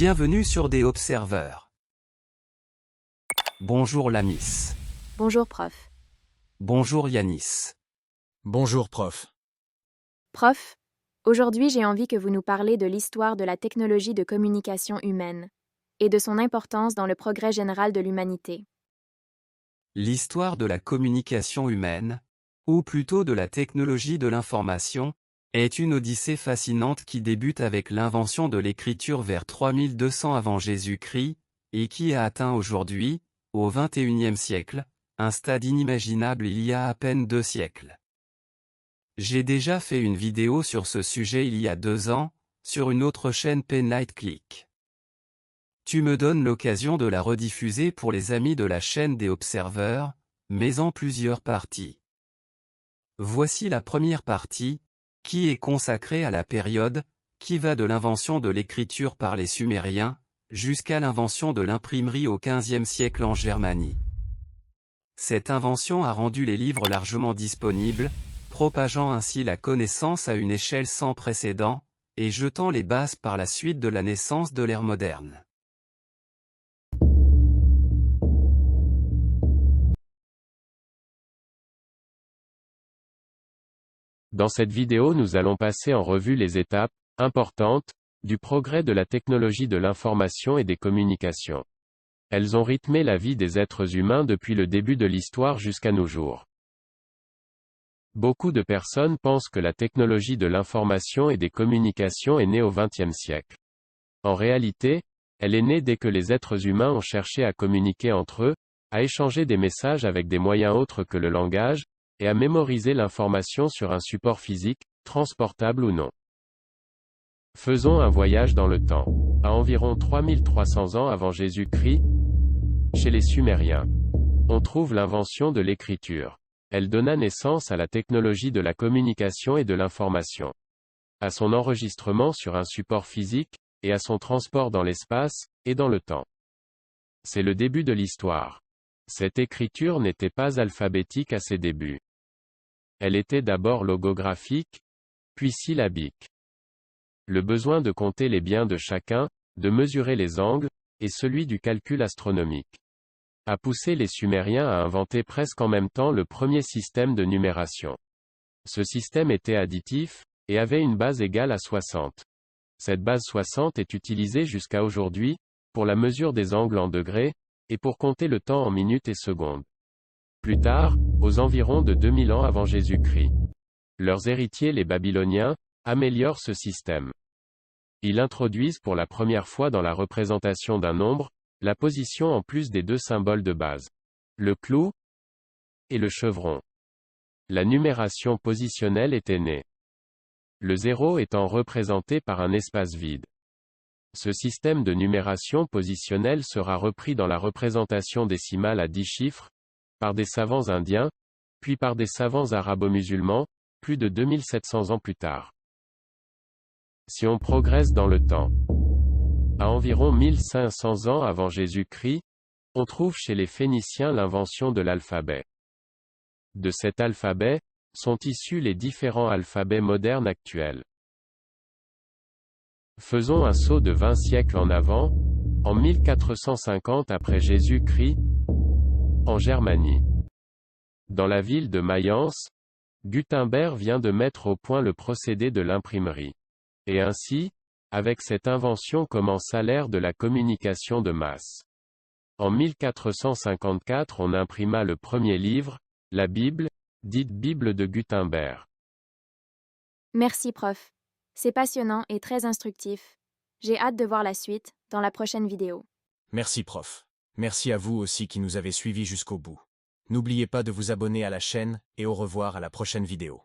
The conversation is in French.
Bienvenue sur des Observeurs. Bonjour la Miss. Bonjour prof. Bonjour Yanis. Bonjour prof. Prof, aujourd'hui j'ai envie que vous nous parlez de l'histoire de la technologie de communication humaine et de son importance dans le progrès général de l'humanité. L'histoire de la communication humaine, ou plutôt de la technologie de l'information, est une odyssée fascinante qui débute avec l'invention de l'écriture vers 3200 avant Jésus-Christ, et qui a atteint aujourd'hui, au XXIe siècle, un stade inimaginable il y a à peine 2 siècles. J'ai déjà fait une vidéo sur ce sujet il y a 2 ans, sur une autre chaîne Penlight Click. Tu me donnes l'occasion de la rediffuser pour les amis de la chaîne des Observeurs, mais en plusieurs parties. Voici la première partie, qui est consacrée à la période, qui va de l'invention de l'écriture par les Sumériens, jusqu'à l'invention de l'imprimerie au XVe siècle en Germanie. Cette invention a rendu les livres largement disponibles, propageant ainsi la connaissance à une échelle sans précédent, et jetant les bases par la suite de la naissance de l'ère moderne. Dans cette vidéo nous allons passer en revue les étapes, importantes, du progrès de la technologie de l'information et des communications. Elles ont rythmé la vie des êtres humains depuis le début de l'histoire jusqu'à nos jours. Beaucoup de personnes pensent que la technologie de l'information et des communications est née au XXe siècle. En réalité, elle est née dès que les êtres humains ont cherché à communiquer entre eux, à échanger des messages avec des moyens autres que le langage, et à mémoriser l'information sur un support physique, transportable ou non. Faisons un voyage dans le temps. À environ 3300 ans avant Jésus-Christ, chez les Sumériens, on trouve l'invention de l'écriture. Elle donna naissance à la technologie de la communication et de l'information. À son enregistrement sur un support physique, et à son transport dans l'espace, et dans le temps. C'est le début de l'histoire. Cette écriture n'était pas alphabétique à ses débuts. Elle était d'abord logographique, puis syllabique. Le besoin de compter les biens de chacun, de mesurer les angles, et celui du calcul astronomique, a poussé les Sumériens à inventer presque en même temps le premier système de numération. Ce système était additif, et avait une base égale à 60. Cette base 60 est utilisée jusqu'à aujourd'hui, pour la mesure des angles en degrés, et pour compter le temps en minutes et secondes. Plus tard, aux environs de 2000 ans avant Jésus-Christ, leurs héritiers les Babyloniens, améliorent ce système. Ils introduisent pour la première fois dans la représentation d'un nombre, la position en plus des 2 symboles de base. Le clou et le chevron. La numération positionnelle était née. Le 0 étant représenté par un espace vide. Ce système de numération positionnelle sera repris dans la représentation décimale à 10 chiffres, par des savants indiens, puis par des savants arabo-musulmans, plus de 2700 ans plus tard. Si on progresse dans le temps, à environ 1500 ans avant Jésus-Christ, on trouve chez les Phéniciens l'invention de l'alphabet. De cet alphabet, sont issus les différents alphabets modernes actuels. Faisons un saut de 20 siècles en avant, en 1450 après Jésus-Christ, en Germanie. Dans la ville de Mayence, Gutenberg vient de mettre au point le procédé de l'imprimerie. Et ainsi, avec cette invention commença l'ère de la communication de masse. En 1454 on imprima le premier livre, la Bible, dite Bible de Gutenberg. Merci prof. C'est passionnant et très instructif. J'ai hâte de voir la suite, dans la prochaine vidéo. Merci prof. Merci à vous aussi qui nous avez suivis jusqu'au bout. N'oubliez pas de vous abonner à la chaîne, et au revoir à la prochaine vidéo.